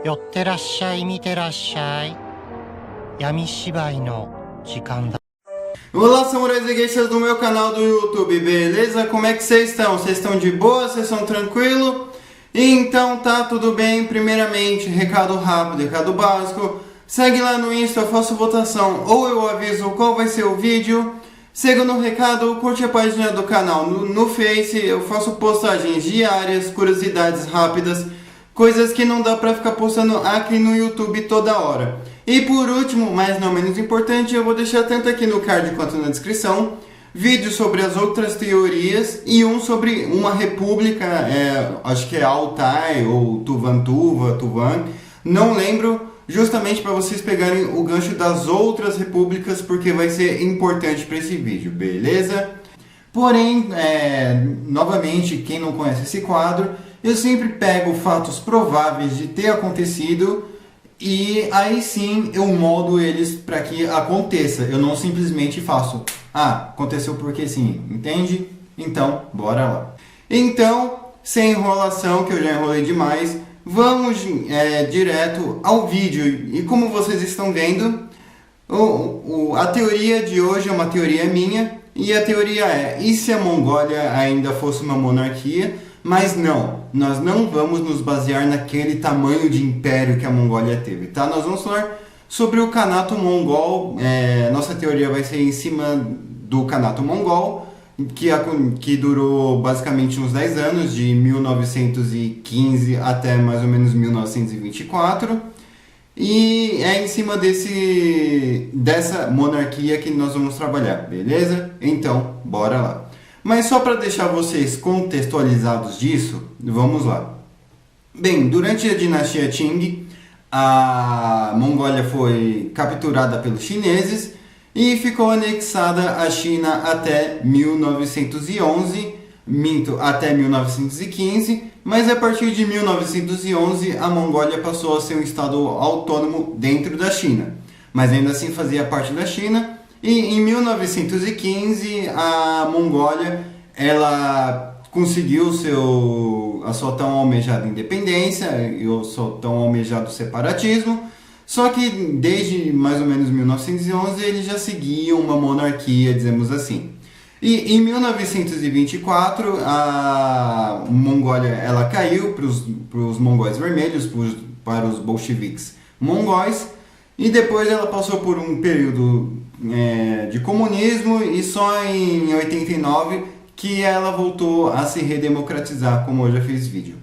寄ってらっしゃい、見てらっしゃい。闇芝居の時間だ。 Olá, samurais e geishas do meu canal do YouTube, beleza? Como é que vocês estão? Vocês estão de boa? Vocês estão tranquilo? Então tá tudo bem. Primeiramente, recado rápido, recado básico. Segue lá no Insta, eu faço votação ou eu aviso qual vai ser o vídeo. Segundo recado, curte a página do canal no Face, eu faço postagens diárias, curiosidades rápidas, coisas que não dá pra ficar postando aqui no YouTube toda hora. E por último, mas não menos importante, eu vou deixar tanto aqui no card quanto na descrição vídeos sobre as outras teorias e um sobre uma república, acho que é Altai ou Tuvan, não lembro, justamente para vocês pegarem o gancho das outras repúblicas, porque vai ser importante para esse vídeo, beleza? Porém, novamente, quem não conhece esse quadro, eu sempre pego fatos prováveis de ter acontecido e aí sim eu moldo eles para que aconteça. Eu não simplesmente faço, aconteceu porque sim, entende? Então, bora lá. Então, sem enrolação, que eu já enrolei demais, vamos direto ao vídeo. E como vocês estão vendo, a teoria de hoje é uma teoria minha, e a teoria é: e se a Mongólia ainda fosse uma monarquia? Mas não, nós não vamos nos basear naquele tamanho de império que a Mongólia teve, tá? Nós vamos falar sobre o Khanato Mongol. Nossa teoria vai ser em cima do Khanato Mongol, que durou basicamente uns 10 anos, de 1915 até mais ou menos 1924. E é em cima dessa monarquia que nós vamos trabalhar, beleza? Então, bora lá. Mas só para deixar vocês contextualizados disso, vamos lá. Bem, durante a dinastia Qing, a Mongólia foi capturada pelos chineses e ficou anexada à China até 1911, até 1915, mas a partir de 1911 a Mongólia passou a ser um estado autônomo dentro da China, mas ainda assim fazia parte da China. E em 1915 a Mongólia ela conseguiu a sua tão almejada independência e o seu tão almejado separatismo, só que desde mais ou menos 1911 eles já seguiam uma monarquia, dizemos assim. E em 1924 a Mongólia ela caiu para os mongóis vermelhos, para os bolcheviques mongóis, e depois ela passou por um período de comunismo, e só em 89 que ela voltou a se redemocratizar, como eu já fiz vídeo.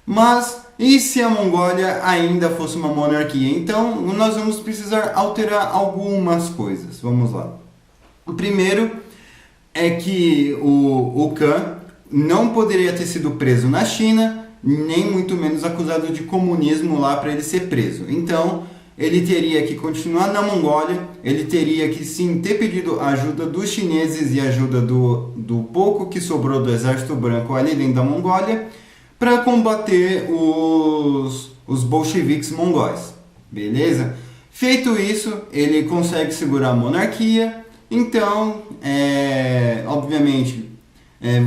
Mas e se a Mongólia ainda fosse uma monarquia? Então nós vamos precisar alterar algumas coisas. Vamos lá. O primeiro é que o Khan não poderia ter sido preso na China, nem muito menos acusado de comunismo lá para ele ser preso. Então ele teria que continuar na Mongólia, ele teria que sim ter pedido ajuda dos chineses e ajuda do pouco que sobrou do exército branco ali dentro da Mongólia para combater os bolcheviques mongóis, beleza? Feito isso, ele consegue segurar a monarquia. Então, obviamente,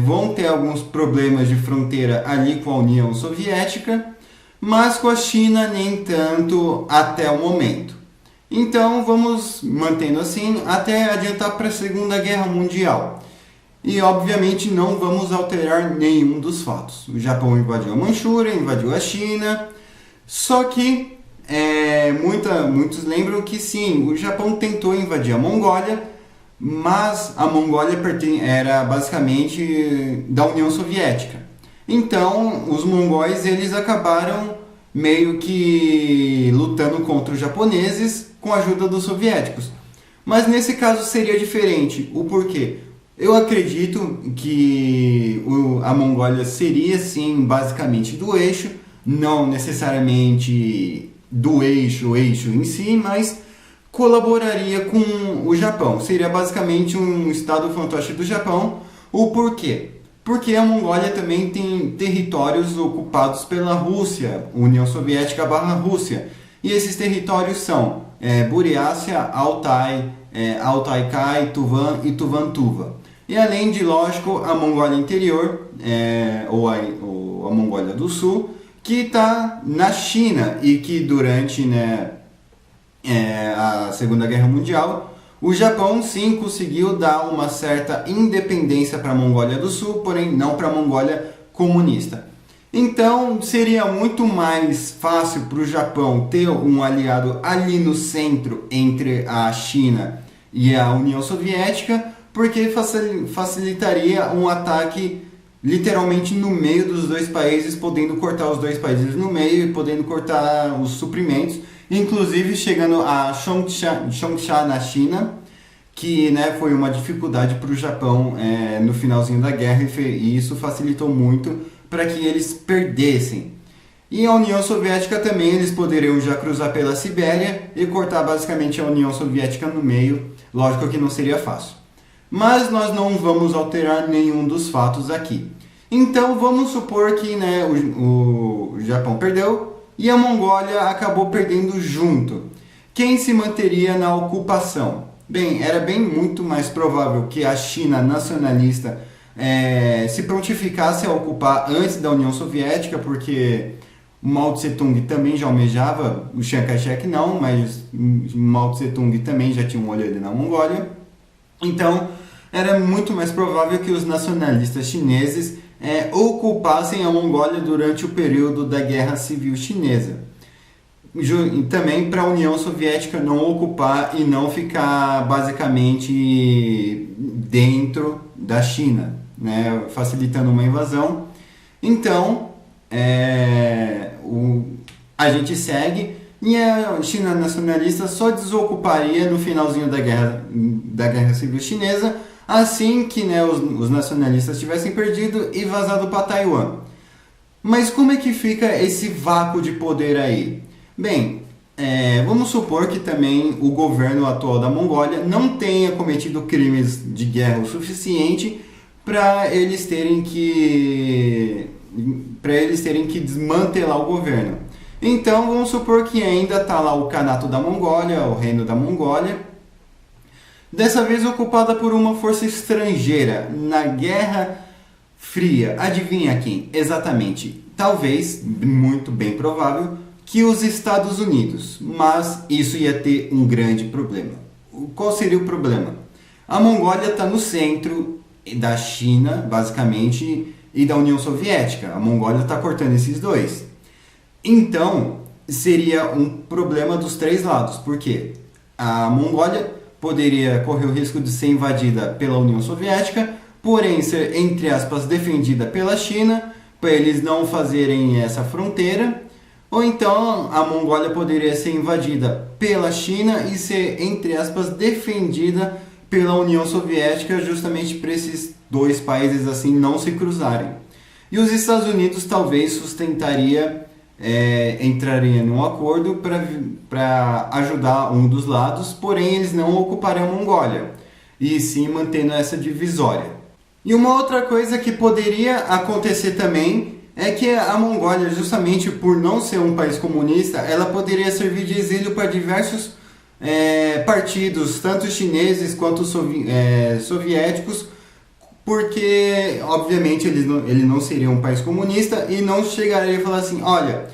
vão ter alguns problemas de fronteira ali com a União Soviética, mas com a China nem tanto até o momento. Então vamos mantendo assim até adiantar para a Segunda Guerra Mundial. E obviamente não vamos alterar nenhum dos fatos. O Japão invadiu a Manchúria, invadiu a China, só que muitos lembram que sim, o Japão tentou invadir a Mongólia, mas a Mongólia era basicamente da União Soviética. Então, os mongóis eles acabaram meio que lutando contra os japoneses com a ajuda dos soviéticos. Mas nesse caso seria diferente. O porquê? Eu acredito que a Mongólia seria sim basicamente do eixo, não necessariamente do eixo em si, mas colaboraria com o Japão. Seria basicamente um estado fantoche do Japão. O porquê? Porque a Mongólia também tem territórios ocupados pela Rússia, União Soviética barra Rússia. E esses territórios são Buryatia, Altai, Altai-Kai, Tuvan e Tuvan-Tuva. E além de, lógico, a Mongólia Interior, ou a Mongólia do Sul, que está na China e que durante, né, a Segunda Guerra Mundial, o Japão sim conseguiu dar uma certa independência para a Mongólia do Sul, porém não para a Mongólia comunista. Então seria muito mais fácil para o Japão ter um aliado ali no centro entre a China e a União Soviética, porque facilitaria um ataque literalmente no meio dos dois países, podendo cortar os dois países no meio e podendo cortar os suprimentos, inclusive chegando a Chongsha na China, que, né, foi uma dificuldade para o Japão no finalzinho da guerra, e isso facilitou muito para que eles perdessem. E a União Soviética também, eles poderiam já cruzar pela Sibéria e cortar basicamente a União Soviética no meio. Lógico que não seria fácil. Mas nós não vamos alterar nenhum dos fatos aqui. Então vamos supor que, né, o Japão perdeu e a Mongólia acabou perdendo junto. Quem se manteria na ocupação? Bem, era muito mais provável que a China nacionalista se prontificasse a ocupar antes da União Soviética, porque o Mao Tse-tung também já almejava, o Chiang Kai-shek não, mas o Mao Tse-tung também já tinha um olho ali na Mongólia. Então, era muito mais provável que os nacionalistas chineses ocupassem a Mongólia durante o período da Guerra Civil Chinesa. E também para a União Soviética não ocupar e não ficar basicamente dentro da China, né, facilitando uma invasão. Então, a gente segue e a China nacionalista só desocuparia no finalzinho da Guerra Civil Chinesa, assim que, né, os nacionalistas tivessem perdido e vazado para Taiwan. Mas como é que fica esse vácuo de poder aí? Bem, vamos supor que também o governo atual da Mongólia não tenha cometido crimes de guerra o suficiente para eles terem que desmantelar o governo. Então vamos supor que ainda está lá o Kanato da Mongólia, o Reino da Mongólia, dessa vez ocupada por uma força estrangeira na Guerra Fria. Adivinha quem? Exatamente. Talvez, muito bem provável, que os Estados Unidos. Mas isso ia ter um grande problema. Qual seria o problema? A Mongólia está no centro da China, basicamente, e da União Soviética. A Mongólia está cortando esses dois. Então, seria um problema dos três lados. Por quê? A Mongólia poderia correr o risco de ser invadida pela União Soviética, porém ser, entre aspas, defendida pela China, para eles não fazerem essa fronteira. Ou então a Mongólia poderia ser invadida pela China e ser, entre aspas, defendida pela União Soviética, justamente para esses dois países assim não se cruzarem. E os Estados Unidos talvez entraria num acordo para ajudar um dos lados, porém eles não ocupariam a Mongólia, e sim mantendo essa divisória. E uma outra coisa que poderia acontecer também é que a Mongólia, justamente por não ser um país comunista, ela poderia servir de exílio para diversos partidos, tanto chineses quanto soviéticos, porque obviamente ele não seria um país comunista e não chegaria a falar assim, olha,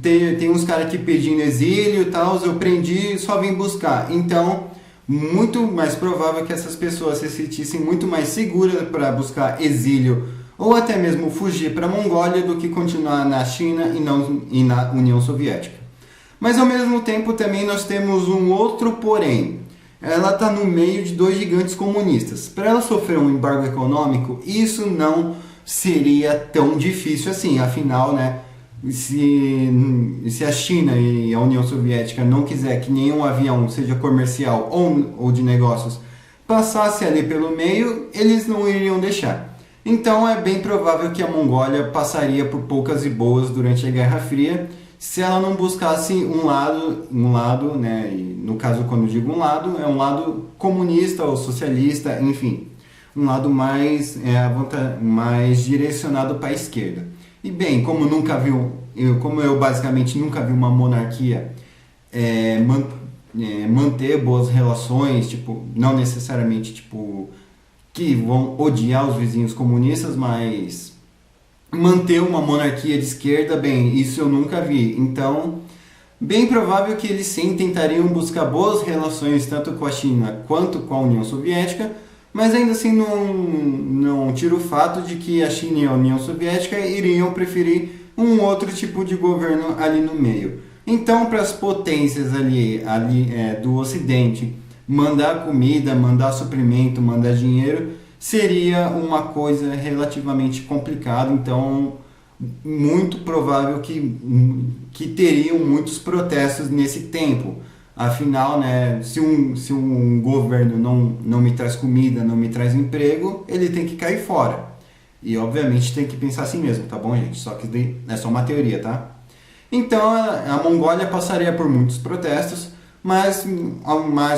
tem uns caras aqui pedindo exílio e tal, eu prendi, só vim buscar. Então, muito mais provável que essas pessoas se sentissem muito mais seguras para buscar exílio ou até mesmo fugir para a Mongólia do que continuar na China e na União Soviética. Mas ao mesmo tempo também nós temos um outro porém. Ela está no meio de dois gigantes comunistas. Para ela sofrer um embargo econômico, isso não seria tão difícil assim. Afinal, né, se a China e a União Soviética não quiser que nenhum avião, seja comercial ou de negócios, passasse ali pelo meio, eles não iriam deixar. Então é bem provável que a Mongólia passaria por poucas e boas durante a Guerra Fria, se ela não buscasse um lado, né, e no caso quando eu digo um lado, é um lado comunista ou socialista, enfim, um lado mais direcionado para a esquerda. E bem, como eu basicamente nunca vi uma monarquia manter boas relações, tipo, não necessariamente tipo, que vão odiar os vizinhos comunistas, mas manter uma monarquia de esquerda, bem, isso eu nunca vi. Então, bem provável que eles sim tentariam buscar boas relações tanto com a China quanto com a União Soviética, mas ainda assim não tira o fato de que a China e a União Soviética iriam preferir um outro tipo de governo ali no meio. Então, para as potências ali do Ocidente mandar comida, mandar suprimento, mandar dinheiro, seria uma coisa relativamente complicada. Então, muito provável que teriam muitos protestos nesse tempo. Afinal, né, se um governo não me traz comida, não me traz emprego, ele tem que cair fora. E obviamente tem que pensar assim mesmo, tá bom, gente? Só que é só uma teoria, tá? Então a Mongólia passaria por muitos protestos, mas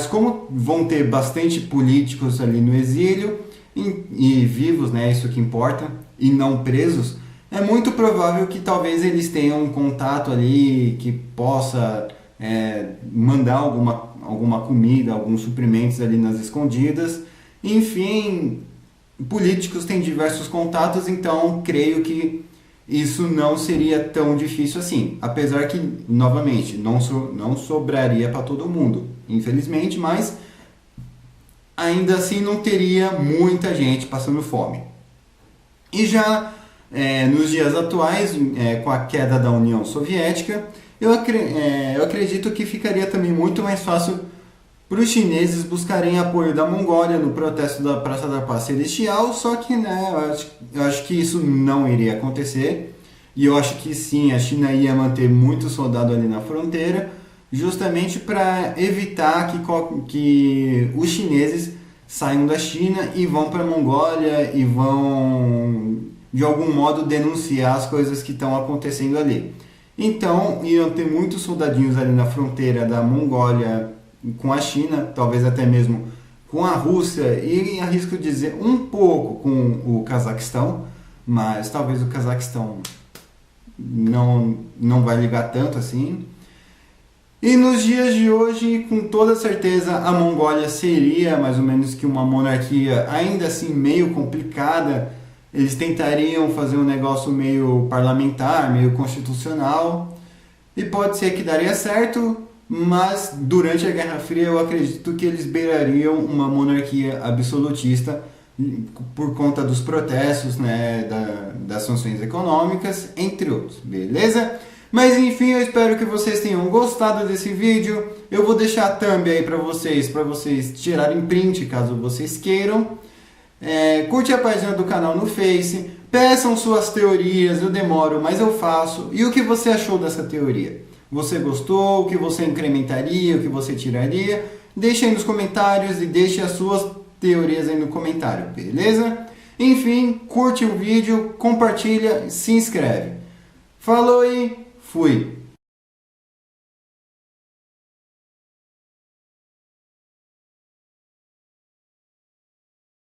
como vão ter bastante políticos ali no exílio e vivos, né, isso que importa, e não presos, é muito provável que talvez eles tenham um contato ali que possa mandar alguma comida, alguns suprimentos ali nas escondidas. Enfim, políticos têm diversos contatos, então creio que isso não seria tão difícil assim. Apesar que, novamente, não sobraria para todo mundo, infelizmente, mas ainda assim não teria muita gente passando fome. E já nos dias atuais, com a queda da União Soviética, eu acredito que ficaria também muito mais fácil para os chineses buscarem apoio da Mongólia no protesto da Praça da Paz Celestial, só que eu acho que isso não iria acontecer, e eu acho que sim, a China ia manter muito soldado ali na fronteira, justamente para evitar que os chineses saiam da China e vão para a Mongólia e vão, de algum modo, denunciar as coisas que estão acontecendo ali. Então, iam ter muitos soldadinhos ali na fronteira da Mongólia com a China, talvez até mesmo com a Rússia e, arrisco dizer, um pouco com o Cazaquistão, mas talvez o Cazaquistão não vai ligar tanto assim. E nos dias de hoje, com toda certeza, a Mongólia seria mais ou menos que uma monarquia ainda assim meio complicada. Eles tentariam fazer um negócio meio parlamentar, meio constitucional, e pode ser que daria certo, mas durante a Guerra Fria eu acredito que eles beirariam uma monarquia absolutista por conta dos protestos, né, das sanções econômicas, entre outros, beleza? Mas enfim, eu espero que vocês tenham gostado desse vídeo. Eu vou deixar a thumb aí para vocês tirarem print caso vocês queiram. Curte a página do canal no Face, peçam suas teorias, eu demoro, mas eu faço. E o que você achou dessa teoria? Você gostou? O que você incrementaria? O que você tiraria? Deixe aí nos comentários e deixe as suas teorias aí no comentário, beleza? Enfim, curte o vídeo, compartilha, se inscreve. Falou e fui!